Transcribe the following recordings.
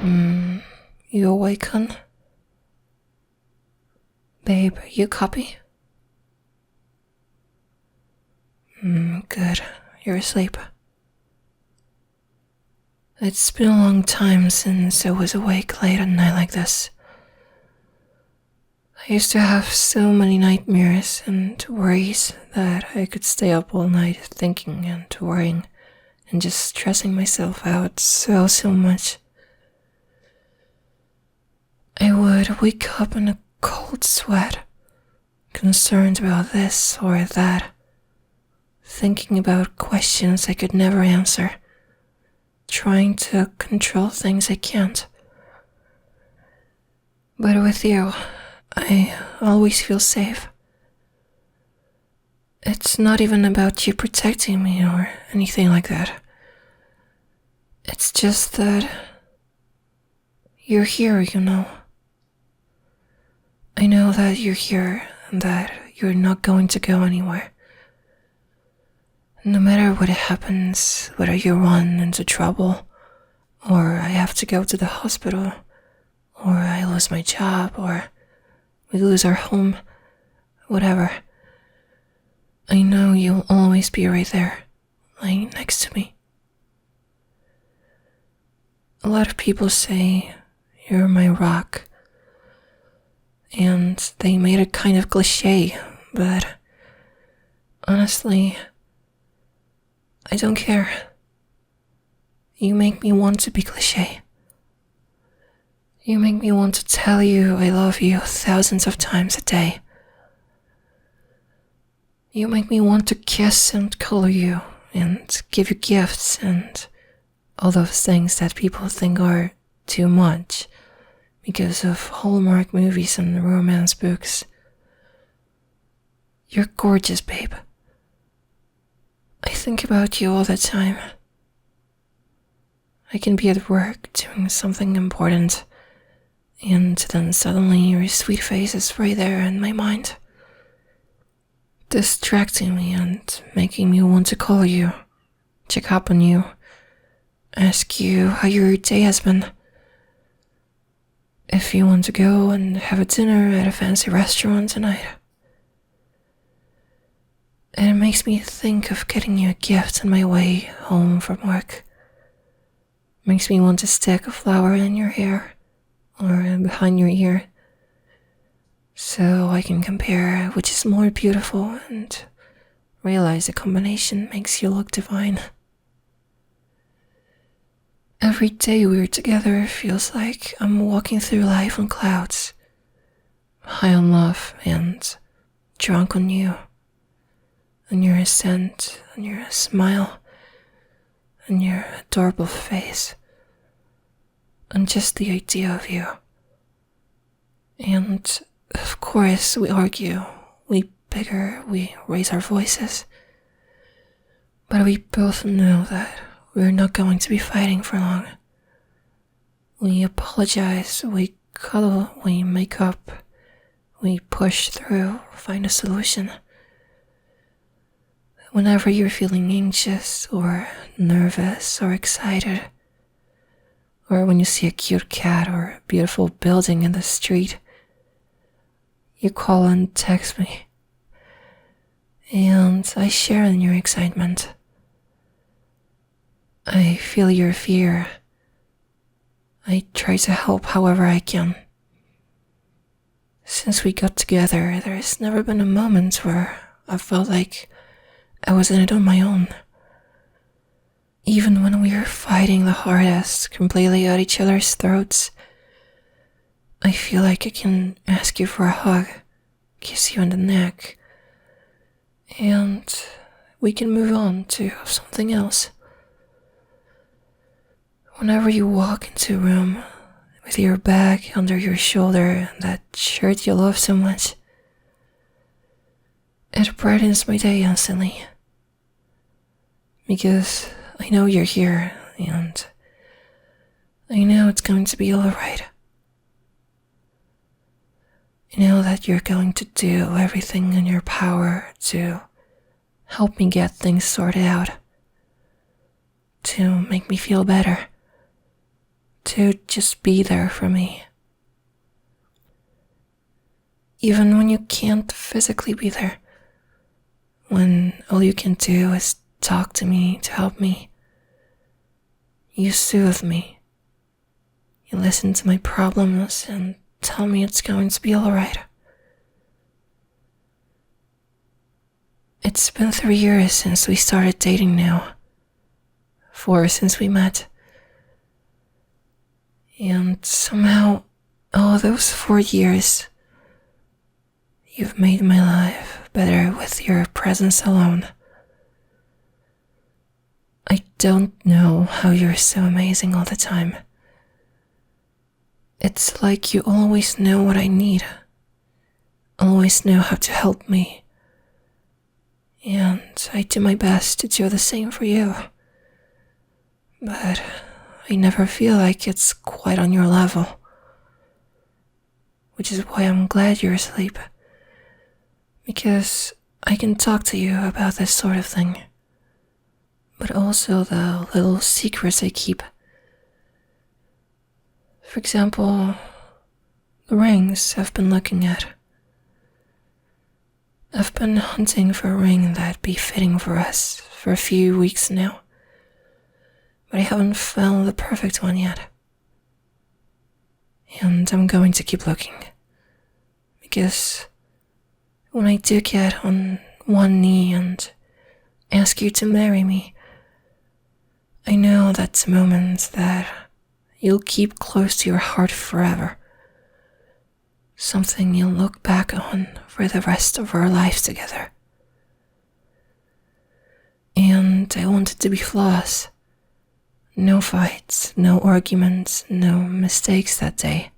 You awake, hun? Babe, you copy? Good. You're asleep. It's been a long time since I was awake late at night like this. I used to have so many nightmares and worries that I could stay up all night thinking and worrying and just stressing myself out so much. I would wake up in a cold sweat, concerned about this or that, thinking about questions I could never answer, trying to control things I can't. But with you, I always feel safe. It's not even about you protecting me or anything like that. It's just that you're here, you know. I know that you're here and that you're not going to go anywhere. No matter what happens, whether you run into trouble, or I have to go to the hospital, or I lose my job, or we lose our home, whatever. I know you'll always be right there, lying next to me. A lot of people say you're my rock, and they made it kind of cliché, but honestly, I don't care. You make me want to be cliché. You make me want to tell you I love you thousands of times a day. You make me want to kiss and cuddle you and give you gifts and all those things that people think are too much because of Hallmark movies and romance books. You're gorgeous, babe. I think about you all the time. I can be at work doing something important, and then suddenly your sweet face is right there in my mind, distracting me and making me want to call you, check up on you, ask you how your day has been. If you want to go and have a dinner at a fancy restaurant tonight. And it makes me think of getting you a gift on my way home from work. Makes me want to stick a flower in your hair or behind your ear so I can compare which is more beautiful and realize the combination makes you look divine. Every day we're together feels like I'm walking through life on clouds, high on love and drunk on you, on your scent, on your smile, on your adorable face, on just the idea of you. And of course we argue, we bicker, we raise our voices, but we both know that we're not going to be fighting for long. We apologize, we cuddle, we make up, we push through, find a solution. Whenever you're feeling anxious or nervous or excited, or when you see a cute cat or a beautiful building in the street, you call and text me, and I share in your excitement. I feel your fear. I try to help however I can. Since we got together, there's never been a moment where I felt like I was in it on my own. Even when we were fighting the hardest, completely at each other's throats, I feel like I can ask you for a hug, kiss you on the neck, and we can move on to something else. Whenever you walk into a room with your bag under your shoulder and that shirt you love so much, it brightens my day instantly. Because I know you're here and I know it's going to be alright. I know that you're going to do everything in your power to help me get things sorted out, to make me feel better, to just be there for me. Even when you can't physically be there, when all you can do is talk to me to help me. You soothe me. You listen to my problems and tell me it's going to be alright. It's been 3 years since we started dating now. 4 since we met. And somehow, all those 4 years, you've made my life better with your presence alone. I don't know how you're so amazing all the time. It's like you always know what I need, always know how to help me, and I do my best to do the same for you. But I never feel like it's quite on your level, which is why I'm glad you're asleep, because I can talk to you about this sort of thing, but also the little secrets I keep. For example, the rings I've been looking at. I've been hunting for a ring that'd be fitting for us for a few weeks now, but I haven't found the perfect one yet. And I'm going to keep looking, because when I do get on one knee and ask you to marry me, I know that's a moment that you'll keep close to your heart forever. Something you'll look back on for the rest of our lives together. And I want it to be flawless. No fights, no arguments, no mistakes that day.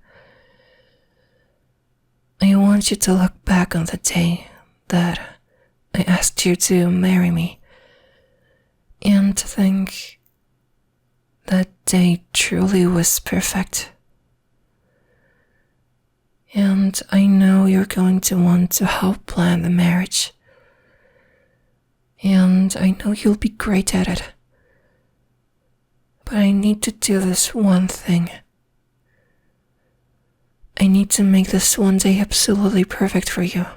I want you to look back on the day that I asked you to marry me and to think that day truly was perfect. And I know you're going to want to help plan the marriage. And I know you'll be great at it. But I need to do this one thing. I need to make this one day absolutely perfect for you.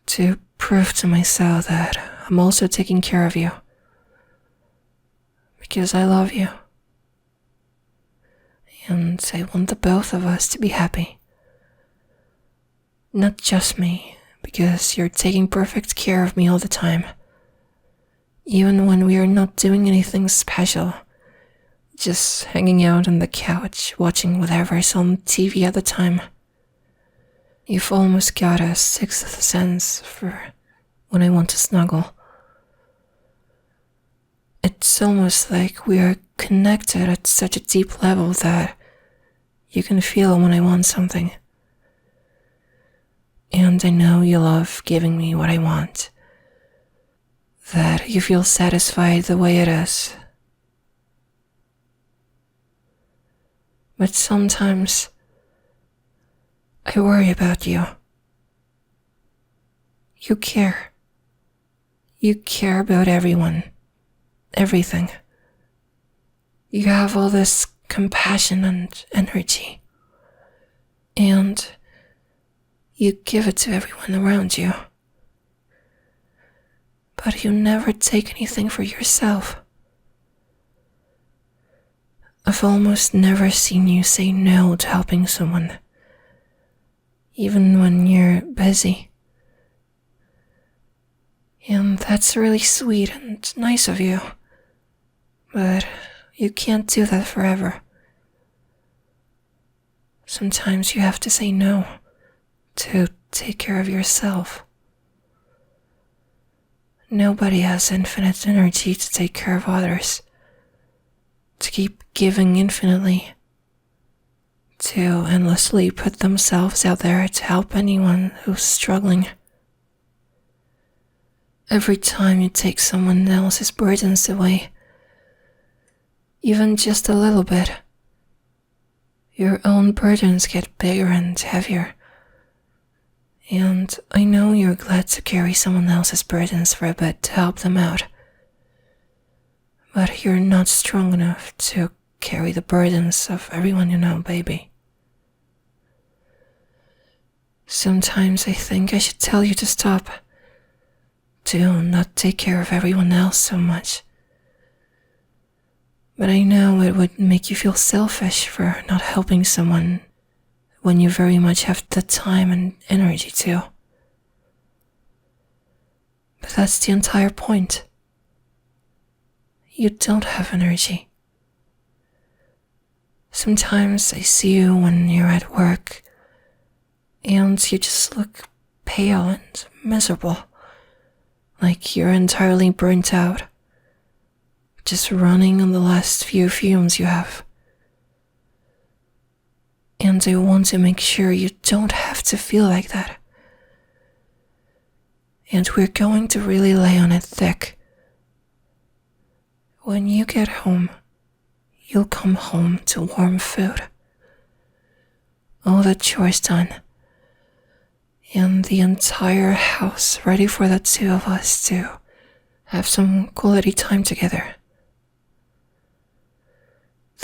To prove to myself that I'm also taking care of you. Because I love you. And I want the both of us to be happy. Not just me, because you're taking perfect care of me all the time. Even when we are not doing anything special, just hanging out on the couch, watching whatever's on TV at the time. You've almost got a sixth sense for when I want to snuggle. It's almost like we are connected at such a deep level that you can feel when I want something. And I know you love giving me what I want. That you feel satisfied the way it is. But sometimes I worry about you. You care. You care about everyone. Everything. You have all this compassion and energy. And you give it to everyone around you. But you never take anything for yourself. I've almost never seen you say no to helping someone, even when you're busy. And that's really sweet and nice of you, but you can't do that forever. Sometimes you have to say no to take care of yourself. Nobody has infinite energy to take care of others, to keep giving infinitely, to endlessly put themselves out there to help anyone who's struggling. Every time you take someone else's burdens away, even just a little bit, your own burdens get bigger and heavier. And I know you're glad to carry someone else's burdens for a bit to help them out. But you're not strong enough to carry the burdens of everyone you know, baby. Sometimes I think I should tell you to stop, to not take care of everyone else so much. But I know it would make you feel selfish for not helping someone when you very much have the time and energy to. But that's the entire point. You don't have energy. Sometimes I see you when you're at work, and you just look pale and miserable, like you're entirely burnt out, just running on the last few fumes you have. And I want to make sure you don't have to feel like that. And we're going to really lay on it thick. When you get home, you'll come home to warm food, all the chores done, and the entire house ready for the two of us to have some quality time together.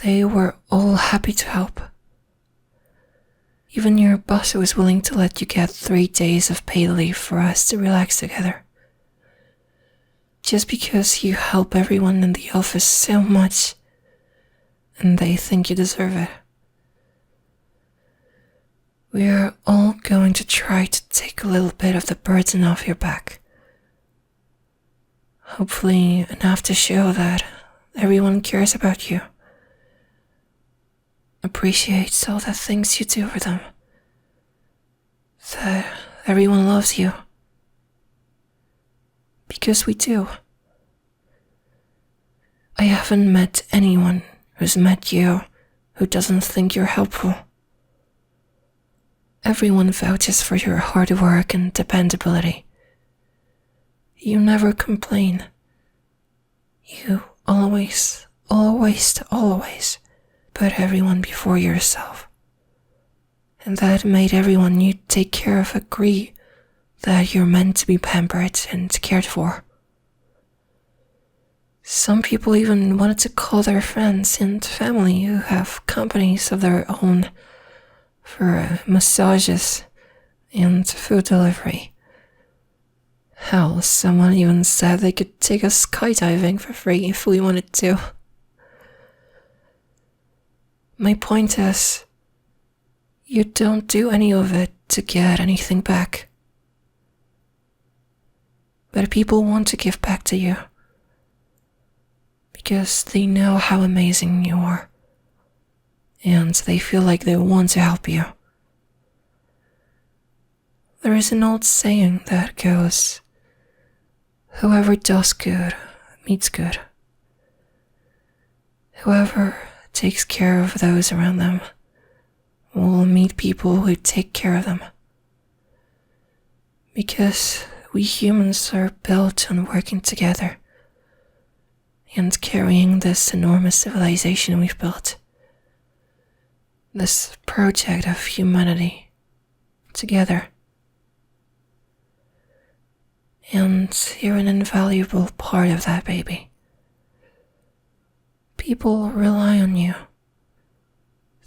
They were all happy to help. Even your boss was willing to let you get 3 days of paid leave for us to relax together. Just because you help everyone in the office so much, and they think you deserve it. We're all going to try to take a little bit of the burden off your back. Hopefully enough to show that everyone cares about you, appreciates all the things you do for them, that everyone loves you. Because we do. I haven't met anyone who's met you who doesn't think you're helpful. Everyone vouches for your hard work and dependability. You never complain. You always put everyone before yourself. And that made everyone you take care of agree that you're meant to be pampered and cared for. Some people even wanted to call their friends and family who have companies of their own for massages and food delivery. Hell, someone even said they could take us skydiving for free if we wanted to. My point is, you don't do any of it to get anything back. But people want to give back to you because they know how amazing you are, and they feel like they want to help you. There is an old saying that goes, whoever does good meets good. Whoever takes care of those around them will meet people who take care of them. Because we humans are built on working together and carrying this enormous civilization we've built, this project of humanity, together. And you're an invaluable part of that, baby. People rely on you.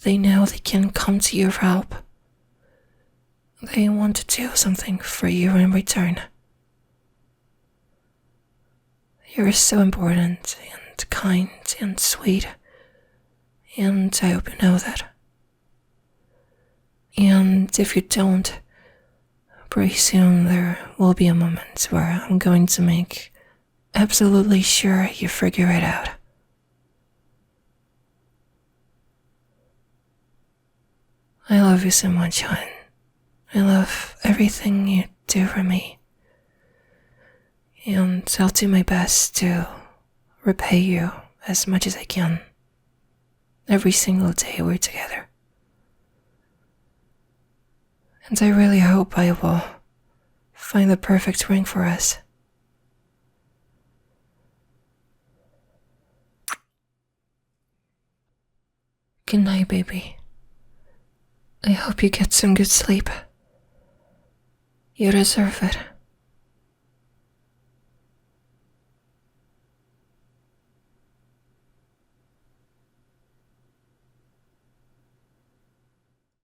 They know they can come to you for help. They want to do something for you in return. You're so important and kind and sweet, and I hope you know that. And if you don't, pretty soon there will be a moment where I'm going to make absolutely sure you figure it out. I love you so much, hon. I love everything you do for me. And I'll do my best to repay you as much as I can every single day we're together. And I really hope I will find the perfect ring for us. Good night, baby. I hope you get some good sleep. You deserve it.